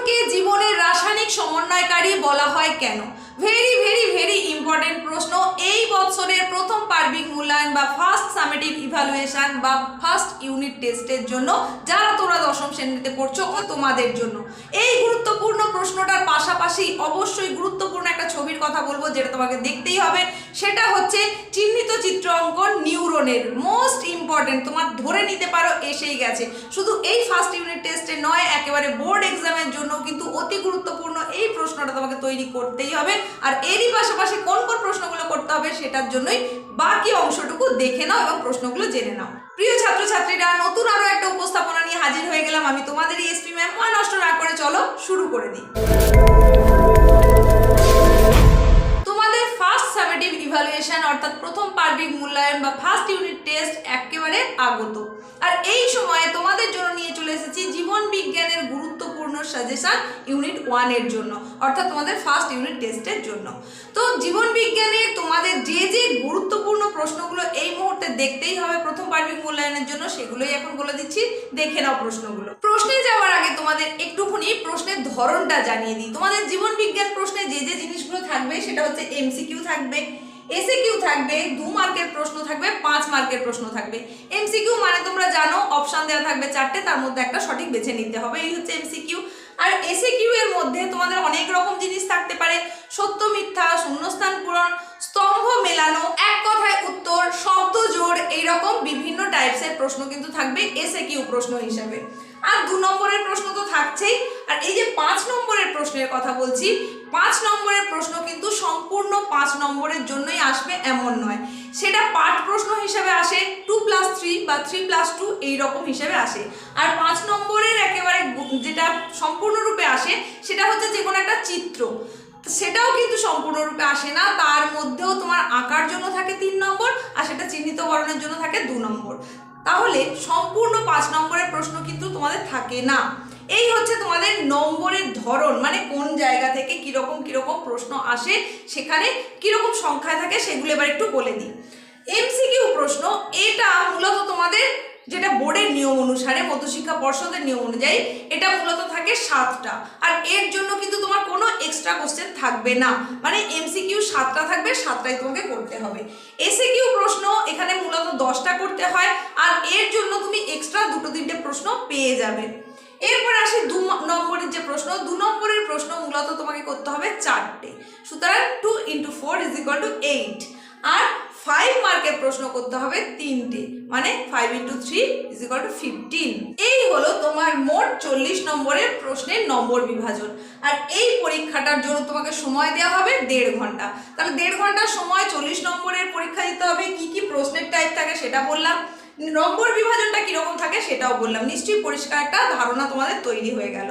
জীবনকে জীবনের রাসায়নিক সমন্বয়কারী বলা হয় কেন? ভেরি ভেরি ভেরি ইম্পর্টেন্ট প্রশ্ন। এই বছরের প্রথম পার্বিক মূল্যায়ন বা ফার্স্ট সামেটিভ ইভ্যালুয়েশন বা ফার্স্ট ইউনিট টেস্টের জন্য যারা তোমরা দশম শ্রেণীতে পড়ছো ও তোমাদের জন্য এই গুরুত্বপূর্ণ প্রশ্নটার পাশাপাশি অবশ্যই গুরুত্বপূর্ণ একটা ছবির কথা বলবো যেটা তোমাকে দেখতেই হবে। সেটা হচ্ছে চিহ্নিত চিত্র অঙ্কন নিউরনের। মোস্ট ইম্পর্টেন্ট, তোমার ধরে নিতে পারো এসেই গেছে। শুধু এই ফার্স্ট ইউনিট টেস্টে নয়, একেবারে বোর্ড এক্সামের জন্য কিন্তু অতি গুরুত্বপূর্ণ এই প্রশ্নটা তোমাকে তৈরি করতেই হবে। আর এরই পাশাপাশি কোন কোন প্রশ্নগুলো করতে হবে সেটার জন্যই বাকি অংশটুকু দেখে নাও এবং প্রশ্নগুলো জেনে নাও। প্রিয় ছাত্রছাত্রীরা, নতুন আরো একটা উপস্থাপনা নিয়ে হাজির হয়ে গেলাম আমি তোমাদের এসপি ম্যাম। আর নষ্ট না করে চলো শুরু করে দিই। তোমাদের ফার্স্ট সামেটিভ ইভ্যালুয়েশন অর্থাৎ প্রথম পার্বিক মূল্যায়ন বা ফার্স্ট ইউনিট টেস্ট একেবারে আগত। আর এই সময়ে তোমাদের জন্য নিয়ে চলে এসেছি জীবন বিজ্ঞানের গুরুত্বপূর্ণ সাজেশন ইউনিট 1 এর জন্য, অর্থাৎ তোমাদের ফার্স্ট ইউনিট টেস্টের জন্য। তো জীবন বিজ্ঞানের তোমাদের যে যে গুরুত্বপূর্ণ প্রশ্নগুলো এই মুহূর্তে দেখতেই হবে প্রথম পার্বিক মূল্যায়নের জন্য, সেগুলোই এখন বলে দিচ্ছি, দেখে নাও প্রশ্নগুলো। প্রশ্নে যাওয়ার আগে তোমাদের একটুখানি প্রশ্নের ধরনটা জানিয়ে দিই। তোমাদের জীবন বিজ্ঞান প্রশ্নে যে যে জিনিসগুলো থাকবে সেটা হচ্ছে এমসিকিউ থাকবে, এসএকিউ থাকবে, 2 মার্কের প্রশ্ন থাকবে, 5 মার্কের প্রশ্ন থাকবে। এমসিকিউ মানে তোমরা জানো অপশন দেওয়া থাকবে 4টে, তার মধ্যে একটা সঠিক বেছে নিতে হবে, এই হচ্ছে এমসিকিউ। আর এসএকিউ এর মধ্যে তোমাদের অনেক রকম জিনিস থাকতে পারে, সত্য মিথ্যা, শূন্যস্থান পূরণ, স্তম্ভ মেলানো, এক কথায় উত্তর, শব্দ জোড়, এইরকম বিভিন্ন টাইপসের প্রশ্ন কিন্তু থাকবে এসএকিউ প্রশ্ন হিসাবে। আর 2 নম্বরের প্রশ্ন তো থাকছেই। আর এই যে 5 নম্বরের প্রশ্নের কথা বলছি, 5 নম্বরের প্রশ্ন কিন্তু সম্পূর্ণ 5 নম্বরের জন্যই আসবে এমন নয়, সেটা পাঠ প্রশ্ন হিসেবে আসে, 2+3 বা 3+2 এইরকম হিসেবে আসে। আর 5 নম্বরের একেবারে যেটা সম্পূর্ণরূপে আসে সেটা হচ্ছে যে কোনো একটা চিত্র, সেটাও কিন্তু সম্পূর্ণরূপে আসে না, তার মধ্যেও তোমার আঁকার জন্য থাকে 3 নম্বর আর সেটা চিহ্নিতকরণের জন্য থাকে 2 নম্বর। তাহলে সম্পূর্ণ 5 নম্বরের প্রশ্ন কিন্তু তোমাদের থাকে না। এই হচ্ছে তোমাদের নম্বরের ধরন, মানে কোন জায়গা থেকে কিরকম কিরকম প্রশ্ন আসে, সেখানে কিরকম সংখ্যায় থাকে সেগুলো এবার একটু বলে দিই। এমসিকিউ প্রশ্ন এটা মূলত তোমাদের যেটা বোর্ডের নিয়ম অনুসারে, মধ্যশিক্ষা পর্ষদের নিয়ম অনুযায়ী এটা মূলত থাকে 7টা। আর এর জন্য কিন্তু তোমার কোনো এক্সট্রা কোশ্চেন থাকবে না, মানে এমসিকিউ 7টা থাকবে, 7টাই তোমাকে করতে হবে। এসএকিউ প্রশ্ন এখানে মূলত 10টা করতে হয়, আর এর জন্য তুমি এক্সট্রা 2-3টে প্রশ্ন পেয়ে যাবে। এরপর আসি 2 নম্বরের যে প্রশ্ন, 2 নম্বরের প্রশ্ন মূলত তোমাকে করতে হবে 4টে, সুতরাং 2 × 4 = 8। আর 5 মার্কের প্রশ্ন করতে হবে 3টে, মানে 5 × 3 = 15। এই হলো তোমার মোট 40 নম্বরের প্রশ্নের নম্বর বিভাজন। আর এই পরীক্ষাটার জন্য তোমাকে সময় দেওয়া হবে 1.5 ঘন্টা। তাহলে 1.5 ঘন্টার সময় 40 নম্বরের পরীক্ষা দিতে হবে। কি কি প্রশ্নের টাইপ থাকে সেটা বললাম, নম্বর বিভাজনটা কিরকম থাকে সেটাও বললাম। নিশ্চয়ই পরিষ্কার একটা ধারণা তোমাদের তৈরি হয়ে গেল।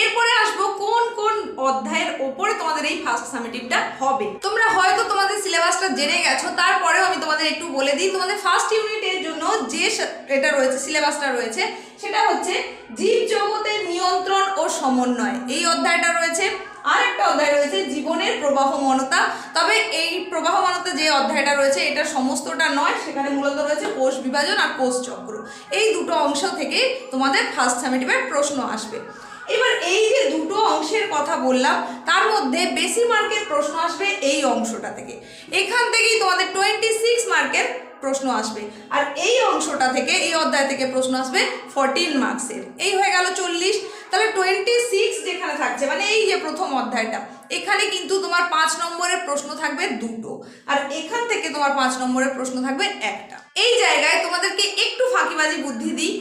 এরপরে আসবো কোন কোন অধ্যায়ের ওপরে তোমাদের এই ফার্স্ট সামেটিভটা হবে। তোমরা হয়তো তোমাদের সিলেবাসটা জেনে গেছো, তারপরেও আমি তোমাদের একটু বলে দিই। তোমাদের ফার্স্ট ইউনিটের জন্য যে এটা রয়েছে, সিলেবাসটা রয়েছে, সেটা হচ্ছে জীব জগতের নিয়ন্ত্রণ ও সমন্বয়, এই অধ্যায়টা রয়েছে। আরেকটা অধ্যায় রয়েছে জীবনের প্রবাহমানতা। তবে এই প্রবাহমানতা যে অধ্যায়টা রয়েছে এটা সমস্তটা নয়, সেখানে মূলত রয়েছে কোষ বিভাজন আর কোষ চক্র। এই দুটো অংশ থেকে তোমাদের ফার্স্ট সামেটিভের প্রশ্ন আসবে। এবার এই যে দুটো অংশের কথা বললাম, তার মধ্যে বেশি মার্কের প্রশ্ন আসবে এই অংশটা থেকে। এখান থেকেই তোমাদের 26 মার্কের প্রশ্ন আসবে। আর এই অংশটা থেকে, এই অধ্যায় থেকে প্রশ্ন আসবে 14 মার্কসের। এই হয়ে গেল 40। তাহলে 26 যেখানে থাকছে, মানে এই যে প্রথম অধ্যায়টা, এখানে কিন্তু তোমার 5 নম্বরের প্রশ্ন থাকবে 2টো, আর এখান থেকে তোমার 5 নম্বরের প্রশ্ন থাকবে 1টা। এই জায়গায় তোমাদেরকে একটু ফাঁকিবাজি বুদ্ধি দিই।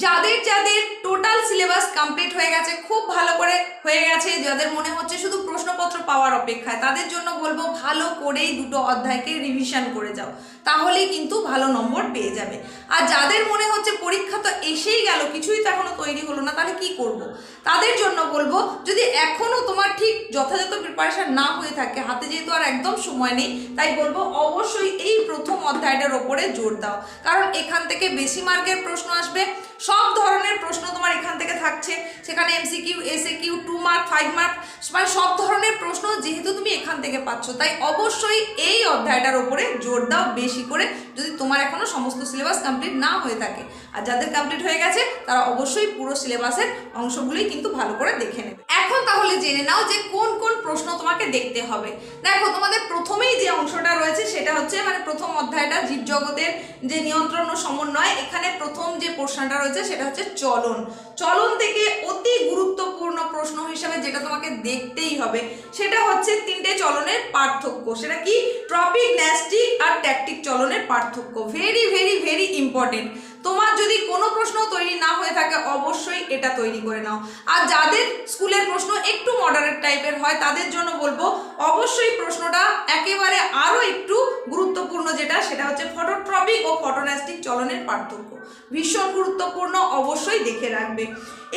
যাদের যাদের টোটাল সিলেবাস কমপ্লিট হয়ে গেছে, খুব ভালো করে হয়ে গেছে, যাদের মনে হচ্ছে শুধু প্রশ্নপত্র পাওয়ার অপেক্ষায়, তাদের জন্য বলবো ভালো করেই 2টো অধ্যায়কে রিভিশন করে যাও, তাহলেই কিন্তু ভালো নম্বর পেয়ে যাবে। আর যাদের মনে হচ্ছে পরীক্ষা তো এসেই গেল, কিছুই তো এখনো তৈরি হলো না, তাহলে কি করব, তাদের জন্য বলবো যদি এখনো তোমার ঠিক যথাযথ প্রিপারেশন না হয়ে থাকে, হাতে যেহেতু আর একদম সময় নেই, তাই বলবো অবশ্যই এই প্রথম অধ্যায়টার ওপরে জোর দাও, কারণ এখান থেকে বেশি মার্কের প্রশ্ন আসবে। সব ধরনের প্রশ্ন তোমার এখান থেকে থাকছে, সেখানে এমসিকিউ, এসএকিউ, 2 মার্ক, 5 মার্ক মানে সব ধরনের প্রশ্ন যেহেতু তুমি এখান থেকে পাচ্ছ, তাই অবশ্যই এই অধ্যায়টার ওপরে জোর দাও বেশি করে, যদি তোমার এখনো সমস্ত সিলেবাস কমপ্লিট না হয়ে থাকে। আর যাদের কমপ্লিট হয়ে গেছে তারা অবশ্যই পুরো সিলেবাসের অংশগুলোই কিন্তু ভালো করে দেখে নেবে। এখন তাহলে জেনে নাও যে কোন কোন প্রশ্ন তোমাকে দেখতে হবে। দেখো, তোমাদের প্রথমেই যে অংশটা রয়েছে সেটা হচ্ছে মানে প্রথম অধ্যায়টা জীবজগতের যে নিয়ন্ত্রণ ও সমন্বয়, এখানে প্রথম যে প্রশ্নটা রয়েছে সেটা হচ্ছে চলন। চলন থেকে অতি গুরুত্বপূর্ণ প্রশ্ন হিসেবে যেটা তোমাকে দেখতেই হবে সেটা হচ্ছে তিনটে চলনের পার্থক্য। সেটা কি? ট্রপিক, ন্যাস্টিক আর ট্যাকটিক চলনের পার্থক্য। Very very very important. তোমার যদি কোনো প্রশ্ন তৈরি না হয়ে থাকে অবশ্যই এটা তৈরি করে নাও। আর যাদের স্কুলের প্রশ্ন একটু মডারেট টাইপের হয় তাদের জন্য বলবো অবশ্যই প্রশ্নটা একেবারে আরও একটু গুরুত্বপূর্ণ, যেটা সেটা হচ্ছে ফটোট্রপিক ও ফটোন্যাস্টিক চলনের পার্থক্য। ভীষণ গুরুত্বপূর্ণ, অবশ্যই দেখে রাখবে।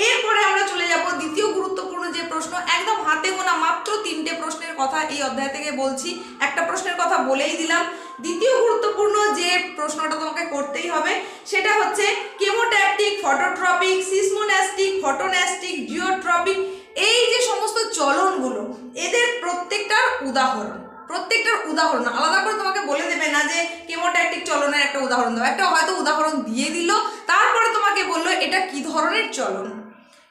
এরপরে আমরা চলে যাব দ্বিতীয় গুরুত্বপূর্ণ যে প্রশ্ন, একদম হাতে গোনা মাত্র তিনটে প্রশ্নের কথা এই অধ্যায় থেকে বলছি, একটা প্রশ্নের কথা বলেই দিলাম। দ্বিতীয় গুরুত্বপূর্ণ যে প্রশ্নটা তোমাকে করতেই হবে সেটা হচ্ছে chemotactic, phototropic, seismonastic, photonastic, geotropic, এই যে সমস্ত চলনগুলো এদের প্রত্যেকটার উদাহরণ আলাদা করে তোমাকে বলে দেবে না যে কেমোট্যাকটিক চলনের একটা উদাহরণ দাও, একটা হয়তো উদাহরণ দিয়ে দিল, তারপরে তোমাকে বললো এটা কি ধরনের চলন,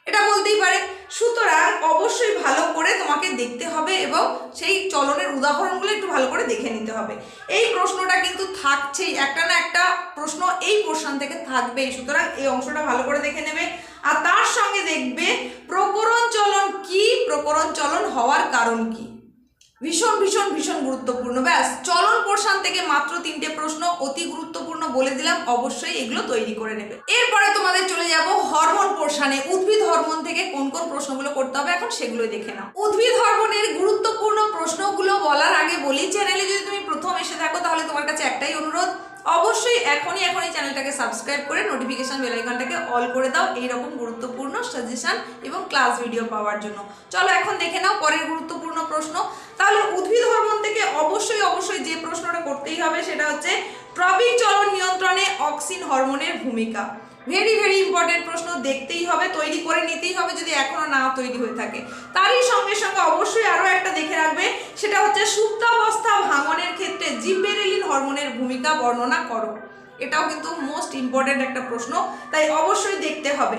এটা বলতেই পারে। সুতরাং অবশ্যই ভালো করে তোমাকে দেখতে হবে এবং সেই চলনের উদাহরণগুলো একটু ভালো করে দেখে নিতে হবে। এই প্রশ্নটা কিন্তু থাকছেই, একটা না একটা প্রশ্ন এই পোর্শন থেকে থাকবেই, সুতরাং এই অংশটা ভালো করে দেখে নেবে। আর তার সঙ্গে দেখবে প্রকরণ চলন কি, প্রকরণ চলন হওয়ার কারণ কি, ভীষণ ভীষণ ভীষণ গুরুত্বপূর্ণ। ব্যাস, চলন পোর্শন থেকে মাত্র তিনটে প্রশ্ন, অতি গুরুত্বপূর্ণ বলে দিলাম, অবশ্যই এগুলো তৈরি করে নেবে। এরপরে তোমাদের চলে যাব হরমোন পোর্শনে। উদ্ভিদ হরমোন থেকে কোন কোন প্রশ্নগুলো করতে হবে এখন সেগুলোই দেখে নাও। উদ্ভিদ হরমোনের গুরুত্বপূর্ণ প্রশ্নগুলো বলার আগে বলি, চ্যানেলে যদি তুমি প্রথম এসে থাকো তাহলে তোমার কাছে একটাই অনুরোধ, অবশ্যই এখনই চ্যানেলটাকে সাবস্ক্রাইব করে নোটিফিকেশন বেল আইকনটাকে অল করে দাও এইরকম গুরুত্বপূর্ণ সাজেশন এবং ক্লাস ভিডিও পাওয়ার জন্য। চলো এখন দেখে নাও পরের গুরুত্বপূর্ণ প্রশ্ন। তাহলে উদ্ভিদ হরমোন থেকে অবশ্যই যে প্রশ্নটা করতেই হবে সেটা হচ্ছে ট্রপিক চলন নিয়ন্ত্রণে অক্সিন হরমোনের ভূমিকা। ভেরি ভেরি ইম্পর্টেন্ট প্রশ্ন, দেখতেই হবে, তৈরি করে নিতেই হবে যদি এখনো না তৈরি হয়ে থাকে। তারই সঙ্গে সঙ্গে অবশ্যই আরও একটা দেখে রাখবে, সেটা হচ্ছে সুপ্তাবস্থা ভাঙনের ক্ষেত্রে জিববেরেলিন হরমোনের ভূমিকা বর্ণনা করো। এটাও কিন্তু মোস্ট ইম্পর্টেন্ট একটা প্রশ্ন, তাই অবশ্যই দেখতে হবে।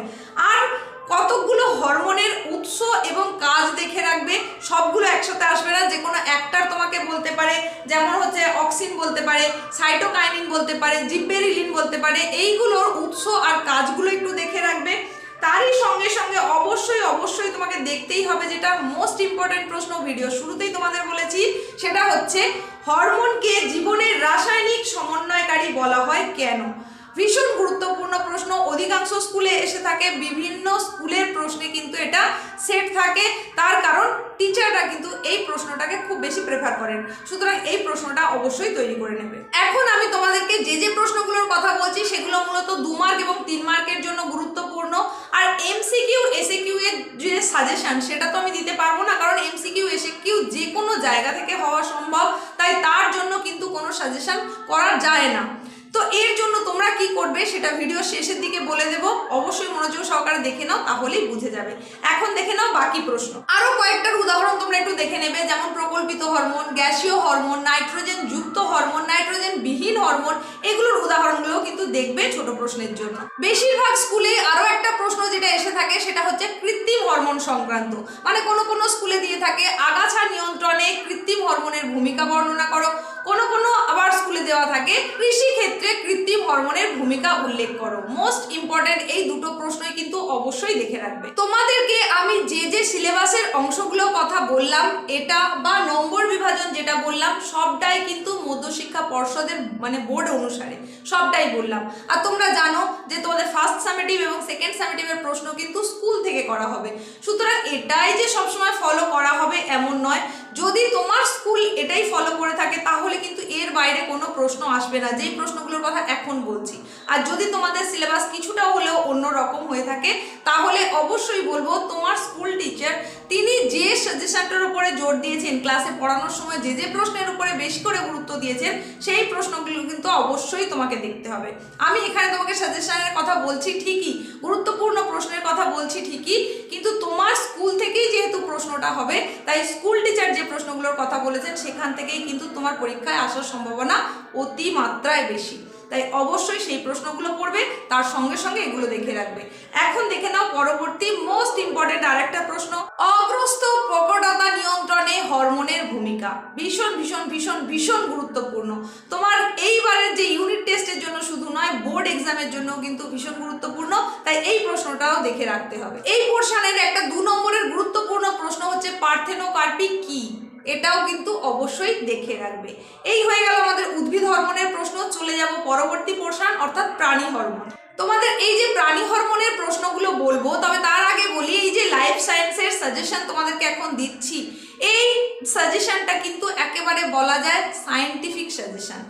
আর কতগুলো হরমোনের উৎস এবং কাজ দেখে রাখবে, সবগুলো একসাথে আসবে না, যে কোনো একটার তোমাকে বলতে পারে, যেমন হচ্ছে অক্সিন বলতে পারে, সাইটোকাইনিন বলতে পারে, জিববেরিলিন বলতে পারে, এইগুলোর উৎস আর কাজগুলো একটু দেখে রাখবে। তারই সঙ্গে সঙ্গে অবশ্যই তোমাকে দেখতেই হবে, যেটা মোস্ট ইম্পর্টেন্ট প্রশ্ন, ভিডিও শুরুতেই তোমাদের বলেছি, সেটা হচ্ছে হরমোনকে জীবনের রাসায়নিক সমন্বয়কারী বলা হয় কেন। ভীষণ গুরুত্বপূর্ণ প্রশ্ন, অধিকাংশ স্কুলে এসে থাকে, বিভিন্ন স্কুলের প্রশ্নে কিন্তু এটা সেট থাকে, তার কারণ টিচাররা কিন্তু এই প্রশ্নটাকে খুব বেশি প্রেফার করেন, সুতরাং এই প্রশ্নটা অবশ্যই তৈরি করে নেবে। এখন আমি তোমাদেরকে যে প্রশ্নগুলোর কথা বলছি সেগুলো মূলত 2 মার্ক এবং 3 মার্কের জন্য গুরুত্বপূর্ণ। আর এমসিকিউ এসএকিউ এর যে সাজেশন সেটা তো আমি দিতে পারবো না, কারণ এমসিকিউ এসএকিউ যে কোনো জায়গা থেকে হওয়া সম্ভব, তাই তার জন্য কিন্তু কোনো সাজেশন করা যায় না। তো এর জন্য তোমরা কি করবে সেটা ভিডিও শেষের দিকে বলে দেব, অবশ্যই মনোযোগ সহকারে দেখে নাও, তাহলেই বুঝে যাবে। এখন দেখে নাও বাকি প্রশ্ন। আরো কয়েকটার উদাহরণ তোমরা একটু দেখে নেবে, যেমন প্রকল্পিত হরমোন, গ্যাসীয় হরমোন, নাইট্রোজেন যুক্ত হরমোন, নাইট্রোজেন বিহীন হরমোন, এগুলোর উদাহরণগুলো কিন্তু দেখবে ছোট প্রশ্নের জন্য। বেশিরভাগ স্কুলে আরো একটা প্রশ্ন যেটা এসে থাকে সেটা হচ্ছে কৃত্রিম হরমোন সংক্রান্ত, মানে কোনো স্কুলে দিয়ে থাকে আগাছা নিয়ন্ত্রণে কৃত্রিম হরমোনের ভূমিকা বর্ণনা করো, কোনো আবার স্কুলে দেওয়া থাকে কৃষি ক্ষেত্রে কৃত্রিম হরমোনের ভূমিকা উল্লেখ করো। মোস্ট ইম্পর্টেন্ট এই দুটো প্রশ্নই কিন্তু অবশ্যই দেখে রাখবে। তোমাদেরকে আমি যে সিলেবাসের অংশগুলোর কথা বললাম, এটা বা নম্বর বিভাজন যেটা বললাম, সবটাই কিন্তু মধ্যশিক্ষা পর্ষদের মানে বোর্ড অনুসারে সবটাই বললাম। আর তোমরা জানো যে তোমাদের ফার্স্ট সামেটিভ এবং সেকেন্ড সামেটিভের প্রশ্ন কিন্তু স্কুল থেকে করা হবে, সুতরাং এটাই যে সবসময় ফলো করা হবে এমন নয়। যদি তোমার স্কুল এটাই ফলো করে থাকে তাহলে কিন্তু এর বাইরে কোনো প্রশ্ন আসবে না, যেই প্রশ্নগুলোর কথা এখন বলছি। আর যদি তোমাদের সিলেবাস কিছুটা হলেও অন্যরকম হয়ে থাকে তাহলে অবশ্যই বলবো তোমার স্কুল টিচার তিনি যে সাজেশনটার উপরে জোর দিয়েছেন, ক্লাসে পড়ানোর সময় যে প্রশ্নের উপরে বেশি করে গুরুত্ব দিয়েছেন, সেই প্রশ্নগুলো কিন্তু অবশ্যই তোমাকে দেখতে হবে। আমি এখানে তোমাকে সাজেশনের কথা বলছি ঠিকই, গুরুত্বপূর্ণ প্রশ্নের কথা বলছি ঠিকই, কিন্তু তোমার স্কুল থেকেই যেহেতু প্রশ্ন প্রশ্নটা হবে, তাই স্কুল টিচার যে প্রশ্নগুলোর কথা বলেছেন সেখান থেকেই কিন্তু তোমার পরীক্ষায় আসার সম্ভাবনা অতিমাত্রায় বেশি। তাই অবশ্যই সেই প্রশ্নগুলো পড়বে, তার সঙ্গে সঙ্গে এগুলো দেখে রাখবে। এখন দেখে নাও পরবর্তী মোস্ট ইম্পর্টেন্ট আরেকটা প্রশ্ন, অগ্রস্ত প্রকটতা নিয়ন্ত্রণে হরমোনের ভূমিকা। ভীষণ ভীষণ ভীষণ ভীষণ গুরুত্বপূর্ণ। তোমার এইবারের যে ইউনিট টেস্টের জন্য শুধু নয়, বোর্ড এক্সামের জন্য কিন্তু ভীষণ গুরুত্বপূর্ণ, তাই এই প্রশ্নটাও দেখে রাখতে হবে। এই পোর্শনের একটা 2 নম্বরের গুরুত্বপূর্ণ প্রশ্ন হচ্ছে পার্থেনোকার্পি কি, এটাও কিন্তু অবশ্যই দেখে রাখবে। এই হয়ে গেল আমাদের উদ্ভিদ হরমোনের প্রশ্ন। চলে যাব পরবর্তী পোর্শন অর্থাৎ প্রাণী হরমোন। তোমাদের এই যে প্রাণী হরমোনের প্রশ্নগুলো বলবো, তবে তার আগে বলি এই যে লাইফ সায়েন্সের সাজেশন তোমাদেরকে এখন দিচ্ছি, এই সাজেশনটা কিন্তু একেবারে বলা যায় সায়েন্টিফিক সাজেশন।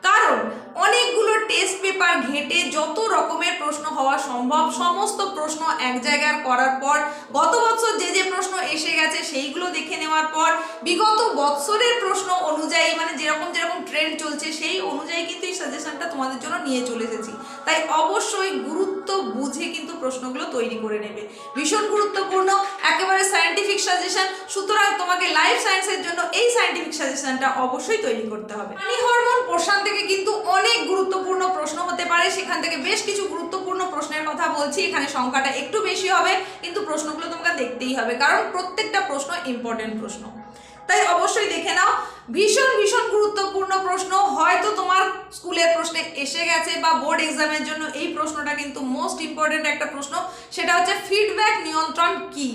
কারণ অনেকগুলো টেস্ট পেপার ঘেটে যত রকমের প্রশ্ন হওয়া সম্ভব সমস্ত প্রশ্ন এক জায়গায় করার পর, গত বছর যে যে প্রশ্ন এসে গেছে সেইগুলো দেখে নেওয়ার পর, বিগত বছরের প্রশ্ন অনুযায়ী মানে যেরকম যেরকম ট্রেন্ড চলছে সেই অনুযায়ী কিন্তু এই সাজেশনটা তোমাদের জন্য নিয়ে চলে এসেছি। তাই অবশ্যই গুরুত্ব বুঝে কিন্তু প্রশ্নগুলো তৈরি করে নেবে। ভীষণ গুরুত্বপূর্ণ, একেবারে সায়েন্টিফিক সাজেশন। সুতরাং তোমাকে লাইফ সায়েন্সের জন্য এই সায়েন্টিফিক সাজেশনটা অবশ্যই তৈরি করতে হবে। প্রাণী হরমোন পোর্শন থেকে কিন্তু অনেক গুরুত্বপূর্ণ প্রশ্ন হতে পারে, সেখান থেকে বেশ কিছু গুরুত্বপূর্ণ প্রশ্নের কথা বলছি। এখানে সংখ্যাটা একটু বেশি হবে, কিন্তু প্রশ্নগুলো তোমাকে দেখতেই হবে, কারণ প্রত্যেকটা প্রশ্ন ইম্পর্টেন্ট প্রশ্ন, তাই অবশ্যই দেখে নাও। ভীষণ ভীষণ গুরুত্বপূর্ণ প্রশ্ন, হয়তো তোমার স্কুলের প্রশ্নে এসে গেছে বা বোর্ড এক্সামের জন্য এই প্রশ্নটা কিন্তু মোস্ট ইম্পর্টেন্ট একটা প্রশ্ন। সেটা হচ্ছে ফিডব্যাক নিয়ন্ত্রণ কি।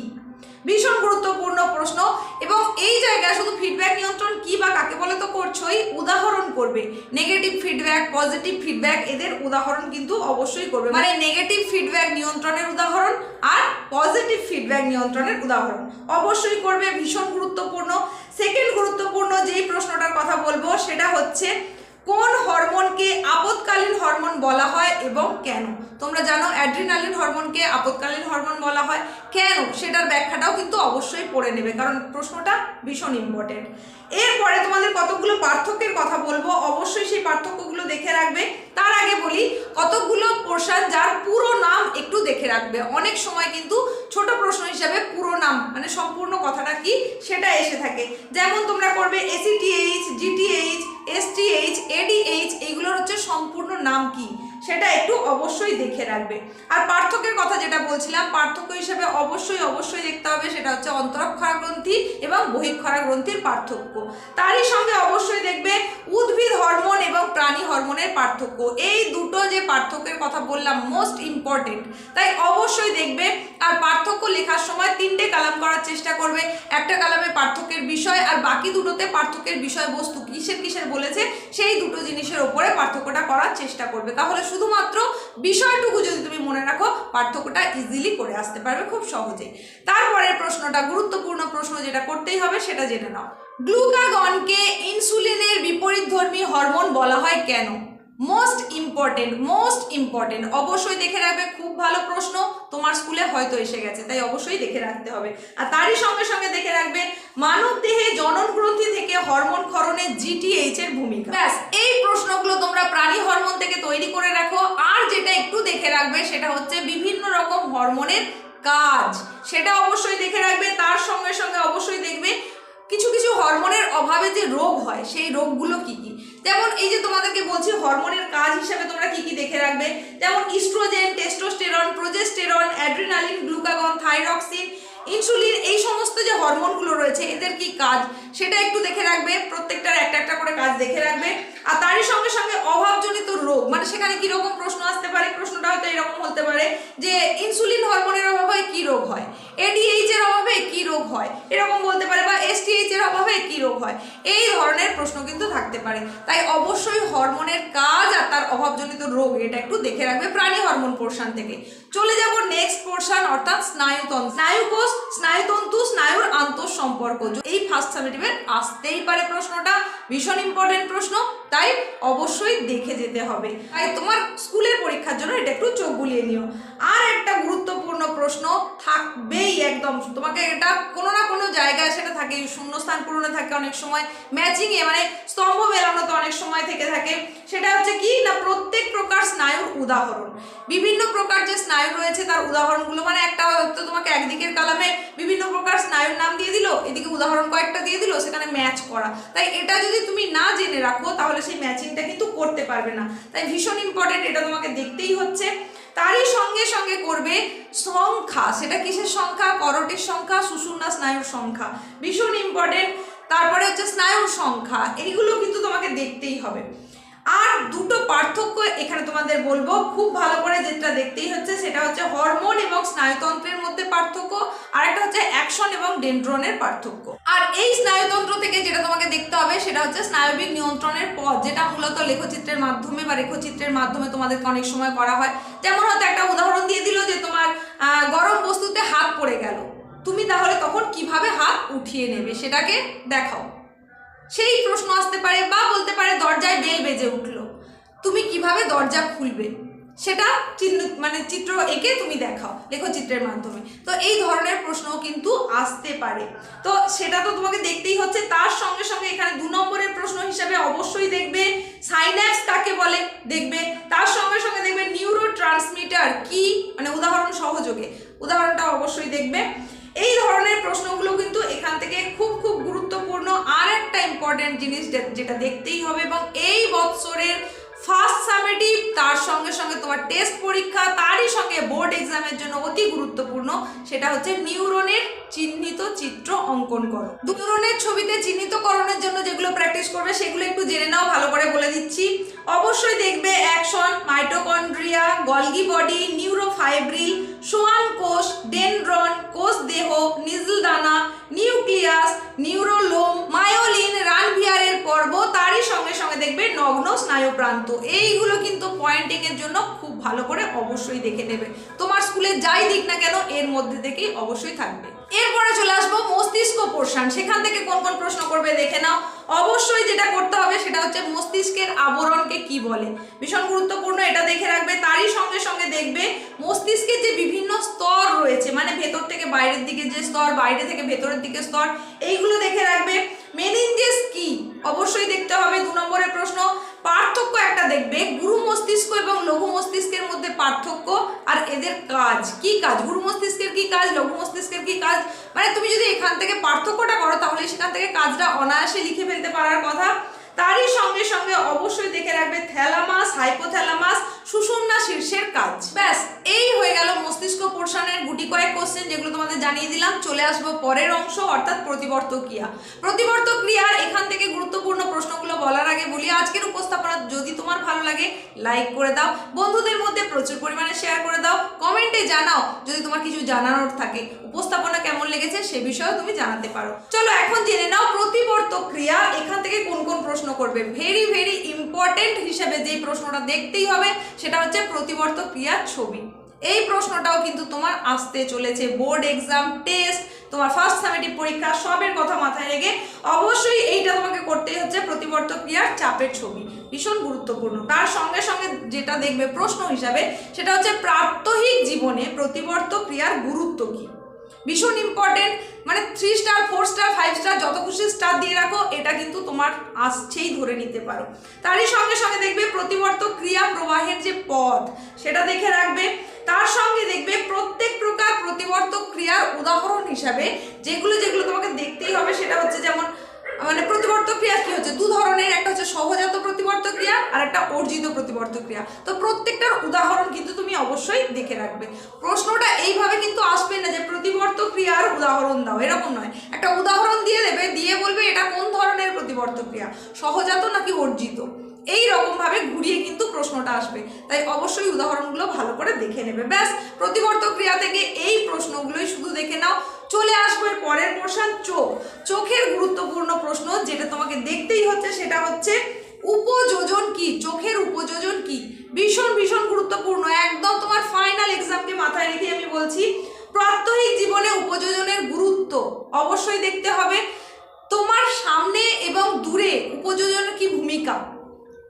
ভীষণ গুরুত্বপূর্ণ প্রশ্ন, এবং এই জায়গায় শুধু ফিডব্যাক নিয়ন্ত্রণ কি বা কাকে বলে তো করছোই, উদাহরণ করবে। নেগেটিভ ফিডব্যাক, পজিটিভ ফিডব্যাক, এদের উদাহরণ কিন্তু অবশ্যই করবে। মানে নেগেটিভ ফিডব্যাক নিয়ন্ত্রণের উদাহরণ আর পজিটিভ ফিডব্যাক নিয়ন্ত্রণের উদাহরণ অবশ্যই করবে। ভীষণ গুরুত্বপূর্ণ। সেকেন্ড গুরুত্বপূর্ণ যেই প্রশ্নটার কথা বলবো সেটা হচ্ছে কোন হরমোনকে আপদকালীন হরমোন বলা হয় এবং কেন। তোমরা জানো অ্যাড্রিনালিন হরমোনকে আপদকালীন হরমোন বলা হয়, কেন সেটার ব্যাখ্যাটাও কিন্তু অবশ্যই পড়ে নেবে, কারণ প্রশ্নটা ভীষণ ইম্পর্টেন্ট। এরপরে তোমাদের কতগুলো পার্থক্যের কথা বলবো, অবশ্যই সেই পার্থক্যগুলো দেখে রাখবে। তার আগে বলি কতগুলো পোর্শন যার পুরো নাম একটু দেখে রাখবে। অনেক সময় কিন্তু ছোট প্রশ্ন হিসাবে পুরো নাম মানে সম্পূর্ণ কথাটা কি সেটা এসে থাকে। যেমন তোমরা করবে এসিটিএইচ, জিটিএইচ, এসটিএইচ, এডিএইচ, এইগুলোর হচ্ছে সম্পূর্ণ নাম কি সেটা একটু অবশ্যই দেখে রাখবে। আর পার্থক্যের কথা যেটা বলছিলাম, পার্থক্য হিসেবে অবশ্যই অবশ্যই দেখতে হবে, সেটা হচ্ছে অন্তরক্ষরা গ্রন্থি এবং বহিঃক্ষরা গ্রন্থির পার্থক্য। তারই সঙ্গে অবশ্যই দেখবে উদ্ভিদ হরমোন এবং প্রাণী হরমোনের পার্থক্য। এই দুটো যে পার্থক্যের কথা বললাম মোস্ট ইম্পর্টেন্ট, তাই অবশ্যই দেখবে। আর পার্থক্য লেখার সময় 3টে কলাম করার চেষ্টা করবে। একটা কলামে পার্থক্যের বিষয় আর বাকি দুটোতে পার্থক্যের বিষয়বস্তু কিসের কিসের বলেছে সেই দুটো জিনিসের উপরে পার্থক্যটা করার চেষ্টা করবে। তাহলে শুধুমাত্র বিষয়টুকু যদি তুমি মনে রাখো, পার্থক্যটা ইজিলি করে আসতে পারবে খুব সহজেই। তারপরের প্রশ্নটা গুরুত্বপূর্ণ প্রশ্ন, যেটা করতেই হবে সেটা জেনে নাও। গ্লুকাগনকে ইনসুলিনের বিপরীতধর্মী হরমোন বলা হয় কেন। মোস্ট ইম্পর্টেন্ট অবশ্যই দেখে রাখবে। খুব ভালো প্রশ্ন, তোমার স্কুলে হয়তো এসে গেছে, তাই অবশ্যই দেখে রাখতে হবে। আর তারই সঙ্গে সঙ্গে দেখে রাখবে মানব দেহে জনন গ্রন্থি থেকে হরমোন ক্ষরণে জিটিএইচ এর ভূমিকা। ব্যাস, এই প্রশ্নগুলো তোমরা প্রাণী হরমোন থেকে তৈরি করে রাখো। আর যেটা একটু দেখে রাখবে সেটা হচ্ছে বিভিন্ন রকম হরমোনের কাজ, সেটা অবশ্যই দেখে রাখবে। তার সঙ্গে সঙ্গে অবশ্যই দেখবে কিছু কিছু হরমোনের অভাবে যে রোগ হয় সেই রোগগুলো কি কি। যেমন এই যে তোমাদেরকে বলছি হরমোনের কাজ হিসেবে তোমরা কি কি দেখে রাখবে, যেমন oestrogen, testosterone, progesterone, adrenaline, glucagon, thyroxine, insulin, এই সমস্ত যে হরমোনগুলো রয়েছে এদের কি কাজ সেটা একটু দেখে রাখবে। প্রত্যেকটার একটা একটা করে কাজ দেখে রাখবে। আর তারই সঙ্গে সঙ্গে অভাবজনিত রোগ, মানে সেখানে কি রকম প্রশ্ন আসতে পারে, প্রশ্নটা হয়তো এরকম হতে পারে যে ইনসুলিন হরমোনের অভাবে কি রোগ হয়, এডিএইচ এর অভাবে কি রোগ হয়, এরকম বলতে পারে, বা এসটিএইচ এর অভাবে কি রোগ হয়, এই ধরনের প্রশ্ন কিন্তু থাকতে পারে। তাই অবশ্যই হরমোনের কাজ আর তার অভাবজনিত রোগ এটা একটু দেখে রাখবে প্রাণী হরমোন পোর্শন থেকে। চলে যাব নেক্সট পোর্শন অর্থাৎ স্নায়ুতন্ত্র। স্নায়ুকোষ, স্নায়ুতন্তু, স্নায়ুর আন্তঃসম্পর্ক। সম্পর্ক। এই ফার্স্ট সামেটিভে আসতেই পারে প্রশ্নটা, ভীষণ ইম্পর্টেন্ট প্রশ্ন, তাই অবশ্যই দেখে যেতে হবে। তাই তোমার স্কুলের পরীক্ষার জন্য এটা একটু চোখ বুলিয়ে নিও। আর একটা গুরুত্বপূর্ণ প্রশ্ন থাকবেই একদম, তোমাকে এটা কোনো না কোনো জায়গায় সেটা থাকে, শূন্যস্থান পূরণে থাকে অনেক সময়, ম্যাচিংয়ে মানে স্তম্ভ মেলানোতে অনেক সময় থেকে থাকে। সেটা হচ্ছে কি না, প্রত্যেক প্রকার স্নায়ুর উদাহরণ। বিভিন্ন প্রকার যে স্নায়ু রয়েছে তার উদাহরণগুলো, মানে একটা তো তোমাকে একদিকের কলামে বিভিন্ন প্রকার স্নায়ুর নাম দিয়ে দিল, এদিকে উদাহরণ কয়েকটা দিয়ে দিল, সেখানে ম্যাচ করা। তাই এটা যদি তুমি না জেনে রাখো তাহলে সেই ম্যাচিংটা কিন্তু করতে পারবে না। তাই ভীষণ ইম্পর্টেন্ট, এটা তোমাকে দেখতেই হচ্ছে। তারই সঙ্গে সঙ্গে করবে সংখ্যা। সেটা কিসের সংখ্যা? করটির সংখ্যা, সুষুম্না স্নায়ুর সংখ্যা, ভীষণ ইম্পর্টেন্ট। তারপরে হচ্ছে স্নায়ুর সংখ্যা, এইগুলো কিন্তু তোমাকে দেখতেই হবে। আর দুটো পার্থক্য এখানে তোমাদের বলবো খুব ভালো করে, যেটা দেখতেই হচ্ছে সেটা হচ্ছে হরমোন এবং স্নায়ুতন্ত্রের মধ্যে পার্থক্য, আর একটা হচ্ছে অ্যাকশন এবং ডেনড্রনের পার্থক্য। আর এই স্নায়ুতন্ত্র থেকে যেটা তোমাকে দেখতে হবে সেটা হচ্ছে স্নায়বিক নিয়ন্ত্রণের পথ, যেটা মূলত লেখচিত্রের মাধ্যমে বা রেখচিত্রের মাধ্যমে তোমাদেরকে অনেক সময় করা হয়। যেমন হয়তো একটা উদাহরণ দিয়ে দিল যে তোমার গরম বস্তুতে হাত পড়ে গেল, তুমি তাহলে তখন কিভাবে হাত উঠিয়ে নেবে সেটাকে দেখাও, সেই প্রশ্ন আসতে পারে। বা বলতে পারে দরজায় বেল বেজে উঠলো, তুমি কিভাবে দরজা খুলবে সেটা চিত্র এঁকে তুমি দেখাও লেখচিত্রের মাধ্যমে। তো এই ধরনের প্রশ্নও কিন্তু আসতে পারে, তো সেটা তো তোমাকে দেখতেই হচ্ছে। তার সঙ্গে সঙ্গে এখানে 2 নম্বরের প্রশ্ন হিসাবে অবশ্যই দেখবে সাইন্যাপস কাকে বলে, দেখবে। তার সঙ্গে সঙ্গে দেখবে নিউরো ট্রান্সমিটার কি, মানে উদাহরণ সহযোগে উদাহরণটা অবশ্যই দেখবে। এই ধরনের প্রশ্নগুলো কিন্তু এখান থেকে খুব খুব গুরুত্বপূর্ণ। আর একটা ইম্পর্টেন্ট জিনিস যেটা দেখতেই হবে, এবং এই বছরের ফার্স্ট সামেটিভ, তার সঙ্গে সঙ্গে তোমার টেস্ট পরীক্ষা, তারই সঙ্গে বোর্ড এক্সামের জন্য অতি গুরুত্বপূর্ণ, সেটা হচ্ছে নিউরনের চিহ্নিত চিত্র অঙ্কন করো। নিউরনের ছবিতে চিহ্নিতকরণের জন্য যেগুলো প্র্যাকটিস করবে সেগুলো একটু জেনে নাও, ভালো করে বলে দিচ্ছি। অবশ্যই দেখবে axon, mitochondria, Golgi body, neurofibril, Schwann কোষ, ডেনড্রন, কোষ দেহ, নিজল দানা, নিউক্লিয়াস, নিউরোলোম, মায়োলিন, রানভিয়ারের পর্ব, তারই সঙ্গে সঙ্গে দেখবে নগ্ন স্নায়ুপ্রান্ত। এইগুলো কিন্তু পয়েন্টিং এর জন্য খুব ভালো করে অবশ্যই দেখে নেবে, তোমার স্কুলে যাই দিক না কেন এর মধ্যে থেকেই অবশ্যই থাকবে। এরপরে চলে আসবো মস্তিষ্ক পোর্শন, সেখান থেকে কোন কোন প্রশ্ন করবে দেখে নাও। অবশ্যই যেটা করতে হবে সেটা হচ্ছে মস্তিষ্কের আবরণকে কি বলে, ভীষণ গুরুত্বপূর্ণ, এটা দেখে রাখবে। তারই সঙ্গে সঙ্গে দেখবে মস্তিষ্কের যে বিভিন্ন স্তর রয়েছে, মানে ভেতর থেকে বাইরের দিকে যে স্তর, বাইরে থেকে ভেতরের দিকে স্তর, এইগুলো দেখে রাখবে। মেনিনজেস কি অবশ্যই দেখতে হবে, 2 নম্বরের প্রশ্ন। পার্থক্য একটা দেখবে, গুরু মস্তিষ্ক এবং লঘু মস্তিষ্কের মধ্যে পার্থক্য আর এদের কাজ কি, কাজ গুরু মস্তিষ্কের কি কাজ, লঘু মস্তিষ্কের কি কাজ, মানে তুমি যদি এখান থেকে পার্থক্যটা করো তাহলে সেখান থেকে কাজটা অনায়াসে লিখে ফেলতে পারার কথা। তারই সঙ্গে সঙ্গে অবশ্যই দেখে রাখবে থ্যালামাস, হাইপোথ্যালামাস, সুষুম্না শীর্ষের কাজ। ব্যাস, এই হয়ে গেল মস্তিষ্ক পোর্শনের গুটি কয়েক কোশ্চেন, যেগুলো তোমাদের জানিয়ে দিলাম। চলে আসবো পরের অংশ, অর্থাৎ প্রতিবর্ত ক্রিয়া। প্রতিবর্ত ক্রিয়ার এখান থেকে গুরুত্বপূর্ণ প্রশ্নগুলো বলার আগে বলি, আজকের উপস্থাপনা যদি তোমার ভালো লাগে লাইক করে দাও, বন্ধুদের মধ্যে প্রচুর পরিমাণে শেয়ার করে দাও, কমেন্টে জানাও যদি তোমার কিছু জানানোর থাকে, উপস্থাপনা কেমন লেগেছে সে বিষয়েও তুমি জানাতে পারো। চলো এখন জেনে নাও প্রতিবর্ত ক্রিয়া, এখান থেকে কোন কোন প্রশ্ন করবে। ভেরি ভেরি ইম্পর্টেন্ট হিসেবে যে প্রশ্নটা দেখতেই হবে সেটা হচ্ছে প্রতিবর্ত ক্রিয়ার ছবি। এই প্রশ্নটাও কিন্তু তোমার আসতে চলেছে, বোর্ড এক্সাম, টেস্ট, তোমার ফার্স্ট সামেটিভ পরীক্ষা, সবের কথা মাথায় রেখে অবশ্যই এইটা তোমাকে করতেই হচ্ছে, প্রতিবর্ত ক্রিয়ার চাপের ছবি, ভীষণ গুরুত্বপূর্ণ। তার সঙ্গে সঙ্গে যেটা দেখবে প্রশ্ন হিসাবে সেটা হচ্ছে প্রাত্যহিক জীবনে প্রতিবর্ত ক্রিয়ার গুরুত্ব কি, ভীষণ ইম্পর্টেন্ট। মানে 3 স্টার 4 স্টার 5 স্টার যত খুশি স্টার দিয়ে রাখো, এটা কিন্তু তোমার আসছেই ধরে নিতে পারো। তারই সঙ্গে সঙ্গে দেখবে প্রতিবর্ত ক্রিয়া প্রবাহের যে পথ সেটা দেখে রাখবে। তার সঙ্গে দেখবে প্রত্যেক প্রকার প্রতিবর্ত ক্রিয়ার উদাহরণ হিসাবে যেগুলো যেগুলো তোমাকে দেখতেই হবে সেটা হচ্ছে, যেমন মানে প্রতিবর্ত ক্রিয়া কি হচ্ছে 2 ধরনের, একটা হচ্ছে সহজাত প্রতিবর্ত ক্রিয়া আর একটা অর্জিত প্রতিবর্ত ক্রিয়া। তো প্রত্যেকটার উদাহরণ কিন্তু তুমি অবশ্যই দেখে রাখবে। প্রশ্নটা এইভাবে কিন্তু আসবে না যে প্রতিবর্ত ক্রিয়ার উদাহরণ দাও, এরকম নয়, একটা উদাহরণ দিয়ে দেবে, দিয়ে বলবে এটা কোন ধরনের প্রতিবর্ত ক্রিয়া, সহজাত নাকি অর্জিত, এই রকম ভাবে ঘুরিয়ে কিন্তু প্রশ্নটা আসবে। তাই অবশ্যই উদাহরণগুলো ভালো করে দেখে নেবে। ব্যাস, প্রতিবর্ত ক্রিয়া থেকে এই প্রশ্নগুলোই শুধু দেখে নাও। চলে আসবে পরের পোর্শন, চোখ। চোখের গুরুত্বপূর্ণ প্রশ্ন যেটা তোমাকে দেখতেই হচ্ছে সেটা হচ্ছে উপযোজন কি, চোখের উপযোজন কি, ভীষণ ভীষণ গুরুত্বপূর্ণ, একদম তোমার ফাইনাল এক্সামকে মাথায় রেখে আমি বলছি। প্রাত্যহিক জীবনে উপযোজনের গুরুত্ব অবশ্যই দেখতে হবে। তোমার সামনে এবং দূরে উপযোজনের কি ভূমিকা,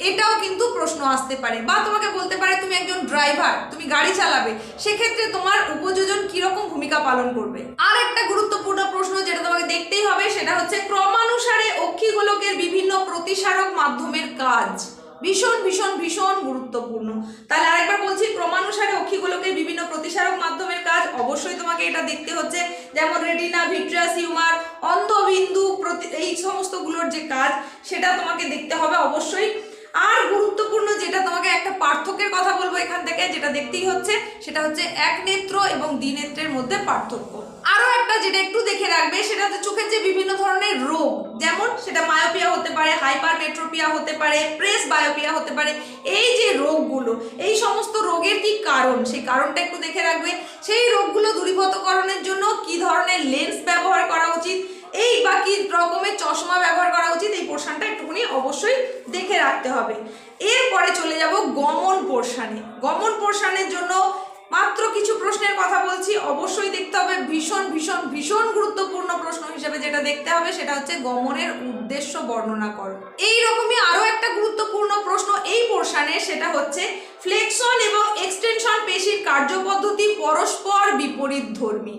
এটাও কিন্তু প্রশ্ন আসতে পারে। বা তোমাকে বলতে পারে তুমি একজন ড্রাইভার, তুমি গাড়ি চালাবে, সেক্ষেত্রে তোমার উপযোজন কিরকম ভূমিকা পালন করবে। আর একটা গুরুত্বপূর্ণ প্রশ্ন যেটা তোমাকে দেখতেই হবে সেটা হচ্ছে ক্রমানুসারে অক্ষিগোলকের বিভিন্ন প্রতিসারক মাধ্যমের কাজ। ভীষণ ভীষণ ভীষণ গুরুত্বপূর্ণ। তাহলে আরেকবার বলছি, ক্রমানুসারে অক্ষিগোলকের বিভিন্ন প্রতিসারক মাধ্যমের কাজ অবশ্যই তোমাকে এটা দেখতে হচ্ছে, যেমন রেটিনা, ভিট্রাস হিউমার, অন্ধবিন্দু, এই সমস্তগুলোর যে কাজ সেটা তোমাকে দেখতে হবে অবশ্যই। আর গুরুত্বপূর্ণ যেটা তোমাকে একটা পার্থক্যের কথা বলবো এখান থেকে, যেটা দেখতেই হচ্ছে সেটা হচ্ছে এক নেত্র এবং দ্বিনেত্রের মধ্যে পার্থক্য। আরো একটা যেটা একটু দেখে রাখবে সেটা হচ্ছে চোখের যে বিভিন্ন ধরনের রোগ, যেমন সেটা মায়োপিয়া হতে পারে, হাইপারমেট্রোপিয়া হতে পারে, প্রেস বায়োপিয়া হতে পারে। এই যে রোগগুলো, এই সমস্ত রোগের কি কারণ, সেই কারণটা একটু দেখে রাখবে। সেই রোগগুলো দূরীভূতকরণের জন্য কি ধরনের লেন্স ব্যবহার করা উচিত, এই বা কি রকমের চশমা ব্যবহার করা উচিত, এই পোর্শনটা একটুখানি অবশ্যই দেখে রাখতে হবে। এরপরে চলে যাব গমন পোর্শনে। গমন পোর্শনের জন্য মাত্র কিছু প্রশ্নের কথা বলছি, অবশ্যই দেখতে হবে। ভীষণ ভীষণ ভীষণ গুরুত্বপূর্ণ প্রশ্ন হিসেবে যেটা দেখতে হবে সেটা হচ্ছে গমনের উদ্দেশ্য বর্ণনা করো। এইরকমই আরো একটা গুরুত্বপূর্ণ প্রশ্ন এই পোর্শনে, সেটা হচ্ছে ফ্লেক্সন এবং এক্সটেনশন পেশির কার্যপদ্ধতি পরস্পর বিপরীতধর্মী।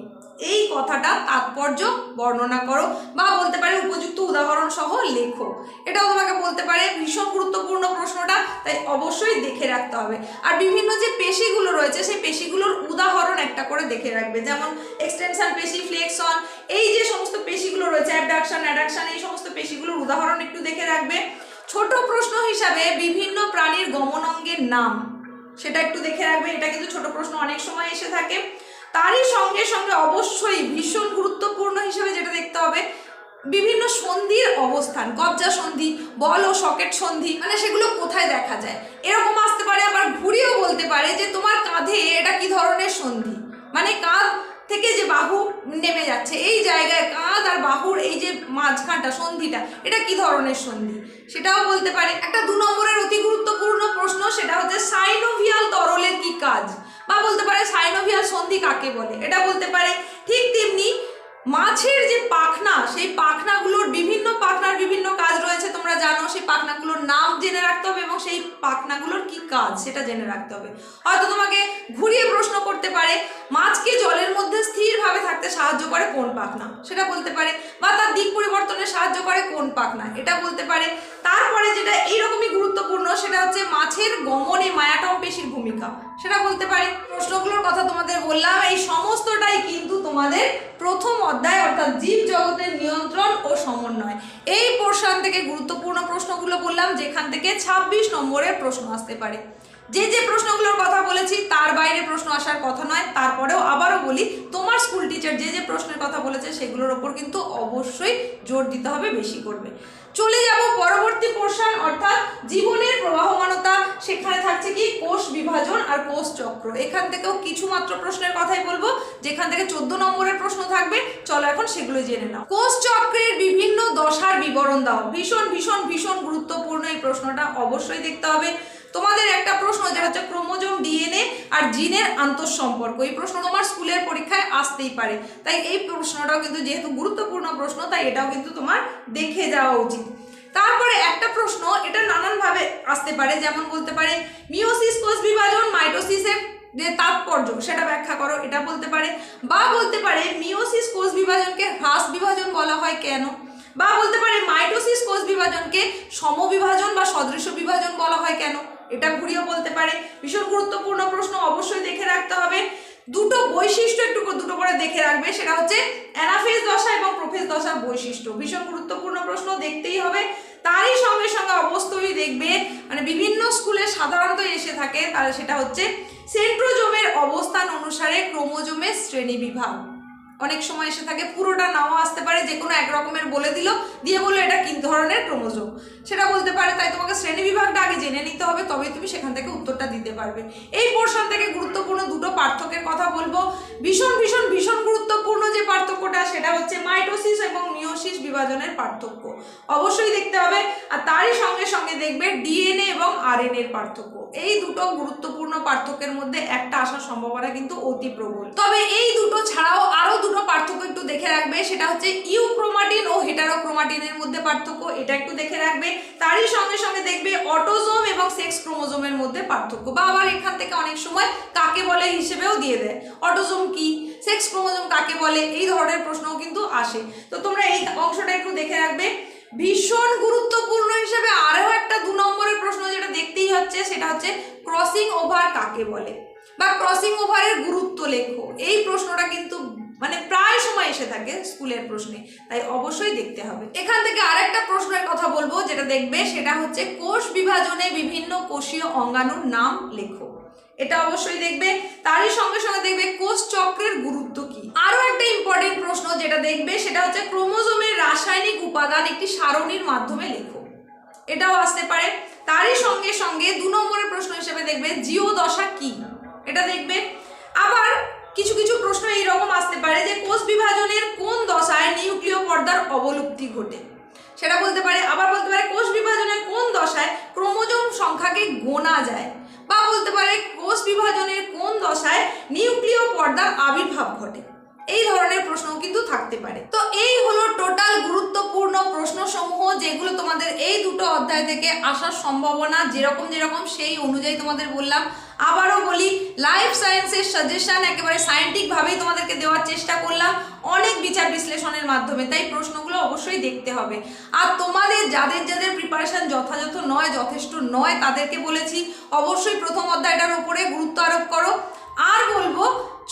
এই কথাটা তাৎপর্য বর্ণনা করো, বা বলতে পারে উপযুক্ত উদাহরণ সহ লেখো। এটাও তোমাকে বলতে পারে। ভীষণ গুরুত্বপূর্ণ প্রশ্নটা, তাই অবশ্যই দেখে রাখতে হবে। আর বিভিন্ন যে পেশিগুলো রয়েছে সেই পেশিগুলোর উদাহরণ একটা করে দেখে রাখবে, যেমন এক্সটেনশন পেশি, ফ্লেক্সন, এই যে সমস্ত পেশিগুলো রয়েছে, অ্যাবডাকশন, অ্যাডাকশন, এই সমস্ত পেশিগুলোর উদাহরণ একটু দেখে রাখবে। ছোট প্রশ্ন হিসাবে বিভিন্ন প্রাণীর গমন অঙ্গের নাম, সেটা একটু দেখে রাখবে। এটা কিন্তু ছোট প্রশ্ন অনেক সময় এসে থাকে। তারই সঙ্গে সঙ্গে অবশ্যই ভীষণ গুরুত্বপূর্ণ হিসেবে যেটা দেখতে হবে, বিভিন্ন সন্ধির অবস্থান, কবজা সন্ধি, বল ও সকেট সন্ধি, মানে সেগুলো কোথায় দেখা যায়, এরকম আসতে পারে। আবার ঘুরিয়েও বলতে পারে যে তোমার কাঁধে এটা কি ধরনের সন্ধি, মানে কাঁধ থেকে যে বাহু নেমে যাচ্ছে এই জায়গায় কাঁধ আর বাহুর এই যে মাঝখানটা সন্ধিটা, এটা কি ধরনের সন্ধি, সেটাও বলতে পারে। একটা 2 নম্বরের অতি গুরুত্বপূর্ণ প্রশ্ন, সেটা হচ্ছে সাইনোভিয়াল তরলের কি কাজ, বা বলতে পারে সাইনোভিয়াল সন্ধি কাকে বলে, এটা বলতে পারে। ঠিক তেমনি মাছের যে পাখনা, সেই পাখনাগুলোর বিভিন্ন পাখনার বিভিন্ন কাজ রয়েছে, তোমরা জানো। সেই পাখনাগুলোর নাম জেনে রাখতে হবে এবং সেই পাখনাগুলোর কি কাজ সেটা জেনে রাখতে হবে। হয়তো তোমাকে ঘুরিয়ে প্রশ্ন করতে পারে মাছকে জলের মধ্যে স্থিরভাবে থাকতে সাহায্য করে কোন পাখনা, সেটা বলতে পারে। বা তার দিক পরিবর্তনে সাহায্য করে কোন পাখনা, এটা বলতে পারে। তারপরে যেটা এইরকমই গুরুত্বপূর্ণ সেটা হচ্ছে মাছের গমনে মায়াটম পেশির ভূমিকা, সেটা বলতে পারে। প্রশ্নগুলোর কথা তোমাদের বললাম, এই সমস্তটাই কিন্তু তোমাদের প্রথম অধ্যায়, অর্থাৎ জীব জগতের নিয়ন্ত্রণ ও সমন্বয়, এই পোর্শন থেকে গুরুত্বপূর্ণ প্রশ্নগুলো বললাম, যেখান থেকে 26 নম্বরের প্রশ্ন আসতে পারে। যে প্রশ্নগুলোর কথা বলেছি তার বাইরে প্রশ্ন আসার কথা নয়। তারপরেও আবারও বলি, তোমার স্কুল টিচার যে প্রশ্নের কথা বলেছে সেগুলোর ওপর কিন্তু অবশ্যই জোর দিতে হবে, বেশি করবে। চলে যাব পরবর্তী পোর্শন, অর্থাৎ জীবনের প্রবাহমানতা। সেখানে থাকছে কি কোষ বিভাজন আর কোষ চক্র। এখান থেকেও কিছু মাত্র প্রশ্নের কথাই বলবো, যেখান থেকে 14 নম্বরের প্রশ্ন থাকবে। চলো এখন সেগুলো জেনে নাও। কোষ চক্রের বিভিন্ন দশার বিবরণ দাও। ভীষণ ভীষণ ভীষণ গুরুত্বপূর্ণ এই প্রশ্নটা, অবশ্যই দেখতে হবে। তোমাদের একটা প্রশ্ন যেটা হচ্ছে ক্রোমোজোম, ডিএনএ আর জিনের আন্তঃসম্পর্ক, এই প্রশ্ন তোমার স্কুলের পরীক্ষায় আসতেই পারে। তাই এই প্রশ্নটাও কিন্তু যেহেতু গুরুত্বপূর্ণ প্রশ্ন, তাই এটাও কিন্তু তোমার দেখে যাওয়া উচিত। তারপরে একটা প্রশ্ন, এটা নানানভাবে আসতে পারে, যেমন বলতে পারে মিওসিস কোষ বিভাজন, মাইটোসিসের যে তাৎপর্য সেটা ব্যাখ্যা করো, এটা বলতে পারে। বা বলতে পারে মিওসিস কোষ বিভাজনকে হ্রাস বিভাজন বলা হয় কেন, বা বলতে পারে মাইটোসিস কোষ বিভাজনকে সমবিভাজন বা সদৃশ বিভাজন বলা হয় কেন, এটা ঘুরিয়েও বলতে পারে। ভীষণ গুরুত্বপূর্ণ প্রশ্ন, অবশ্যই দেখে রাখতে হবে। দুটো বৈশিষ্ট্য একটু দুটো করে দেখে রাখবে, সেটা হচ্ছে অ্যানাফেজ দশা এবং প্রোফেজ দশার বৈশিষ্ট্য। ভীষণ গুরুত্বপূর্ণ প্রশ্ন, দেখতেই হবে। তারই সঙ্গে সঙ্গে অবশ্যই দেখবে, মানে বিভিন্ন স্কুলে সাধারণত এসে থাকে, তাহলে সেটা হচ্ছে সেন্ট্রোজোমের অবস্থান অনুসারে ক্রোমোজোমের শ্রেণী বিভাগ। অনেক সময় এসে থাকে, পুরোটা নাও আসতে পারে, যে কোনো এক রকমের বলে দিল, দিয়ে বললো এটা কি ধরনের ক্রোমোজোম, সেটা বলতে পারে। তাই তোমাকে শ্রেণী বিভাগটা আগে জেনে নিতে হবে, তবেই তুমি সেখান থেকে উত্তরটা দিতে পারবে। এই পোর্শন থেকে গুরুত্বপূর্ণ দুটো পার্থক্যের কথা বলবো। ভীষণ ভীষণ ভীষণ গুরুত্বপূর্ণ যে পার্থক্যটা, সেটা হচ্ছে মাইটোসিস এবং মিওসিস বিভাজনের পার্থক্য অবশ্যই দেখতে হবে। আর তারই সঙ্গে সঙ্গে দেখবে ডিএনএ এবং আরএনএ এর পার্থক্য। এই দুটো গুরুত্বপূর্ণ পার্থক্যের মধ্যে একটা আসার সম্ভাবনা কিন্তু অতি প্রবল। তবে এই দুটো ছাড়াও আরো দুটো পার্থক্য একটু দেখে রাখবে, সেটা হচ্ছে ইউক্রোমাটিন ও হেটারোক্রোমাটিনের মধ্যে পার্থক্য, এটা একটু দেখে রাখবে। তারই সঙ্গে সঙ্গে দেখবে অটোজোম এবং সেক্স ক্রোমোজোমের মধ্যে পার্থক্য, বা আবার এখান থেকে অনেক সময় কাকে বলে হিসেবেও দিয়ে দেয়, অটোজোম কি, সেক্স ক্রোমোজোম কাকে বলে, এই ধরনের প্রশ্নও কিন্তু আসে। তো তোমরা এই অংশটা একটু দেখে রাখবে। ভীষণ গুরুত্বপূর্ণ হিসেবে আরও একটা 2 নম্বরের প্রশ্ন যেটা দেখতেই হচ্ছে, সেটা হচ্ছে ক্রসিং ওভার কাকে বলে, বা ক্রসিং ওভারের গুরুত্ব লেখো। এই প্রশ্নটা কিন্তু মানে প্রায় সময় এসে থাকে স্কুলের প্রশ্নে, তাই অবশ্যই দেখতে হবে। এখান থেকে আরেকটা প্রশ্নের কথা বলবো যেটা দেখবে, সেটা হচ্ছে কোষ বিভাজনে বিভিন্ন কোষীয় অঙ্গাণুর নাম লেখো, এটা অবশ্যই দেখবে। তারই সঙ্গে সঙ্গে দেখবে কোষ চক্রের গুরুত্ব কি। আরো একটা ইম্পর্টেন্ট প্রশ্ন যেটা দেখবে, সেটা হচ্ছে ক্রোমোজোমের রাসায়নিক উপাদান একটি সারণীর মাধ্যমে লেখো, এটাও আসতে পারে। তারই সঙ্গে সঙ্গে 2 নম্বরের প্রশ্ন হিসেবে দেখবে জীবদশা কি, এটা দেখবে। আবার কিছু কিছু প্রশ্ন এইরকম আসতে পারে যে কোষ বিভাজনের কোন দশায় নিউক্লিয় পর্দার অবলুপ্তি ঘটে, সেটা বলতে পারে। আবার বলতে পারে কোষ বিভাজনের কোন দশায় ক্রোমোজোম সংখ্যাকে গোনা যায়, বা বলতে পারে কোষ বিভাজনের কোন দশায় নিউক্লিয় পর্দার আবির্ভাব ঘটে। এই ধরনের প্রশ্নও কিন্তু থাকতে পারে। তো এই হলো টোটাল গুরুত্বপূর্ণ প্রশ্নসমূহ, যেগুলো তোমাদের এই দুটো অধ্যায় থেকে আসার সম্ভাবনা যেরকম যেরকম সেই অনুযায়ী তোমাদের বললাম। আবারও বলি, লাইফ সায়েন্সের সাজেশন একেবারে সায়েন্টিফিকভাবেই তোমাদেরকে দেওয়ার চেষ্টা করলাম, অনেক বিচার বিশ্লেষণের মাধ্যমে, তাই প্রশ্নগুলো অবশ্যই দেখতে হবে। আর তোমাদের যাদের যাদের প্রিপারেশন যথাযথ নয়, যথেষ্ট নয়, তাদেরকে বলেছি অবশ্যই প্রথম অধ্যায়টার ওপরে গুরুত্ব আরোপ করো। আর বলবো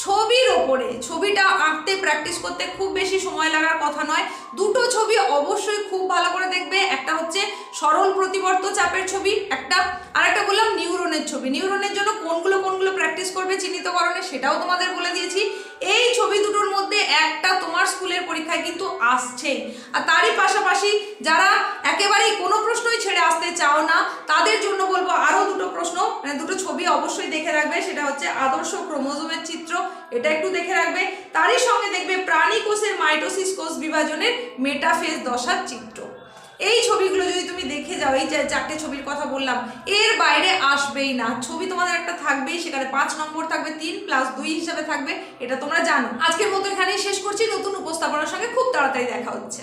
ছবির ওপরে, ছবিটা আঁকতে প্র্যাকটিস করতে খুব বেশি সময় লাগার কথা নয়। দুটো ছবি অবশ্যই খুব ভালো করে দেখবে, একটা হচ্ছে সরল প্রতিবর্ত চাপের ছবি একটা, আর একটা বললাম নিউরনের ছবি। নিউরনের জন্য কোনগুলো কোনগুলো প্র্যাকটিস করবে চিহ্নিতকরণে, সেটাও তোমাদের বলে দিয়েছি। এই ছবি দুটোর মধ্যে একটা তোমার স্কুলের পরীক্ষায় কিন্তু আসছেই। আর তারই পাশাপাশি যারা একেবারেই কোনো প্রশ্নই ছেড়ে আসতে চাও না, তাদের জন্য বলবো আরও দুটো প্রশ্ন, মানে দুটো ছবি অবশ্যই দেখে রাখবে। সেটা হচ্ছে আদর্শ ক্রোমোজোমের চিত্র, এটা একটু দেখে রাখবে। তারই সঙ্গে দেখবে প্রাণী কোষের মাইটোসিস কোষ বিভাজনের মেটাফেজ দশার চিত্র। এই ছবিগুলো যদি তুমি দেখে যাও, এই যে 4টে ছবির কথা বললাম, এর বাইরে আসবেই না। ছবি তোমাদের একটা থাকবেই, সেখানে 5 নম্বর থাকবে, 3+2 হিসাবে থাকবে, এটা তোমরা জানো। আজকের মতো এখানেই শেষ করছি। নতুন উপস্থাপনার সঙ্গে খুব তাড়াতাড়ি দেখা হচ্ছে।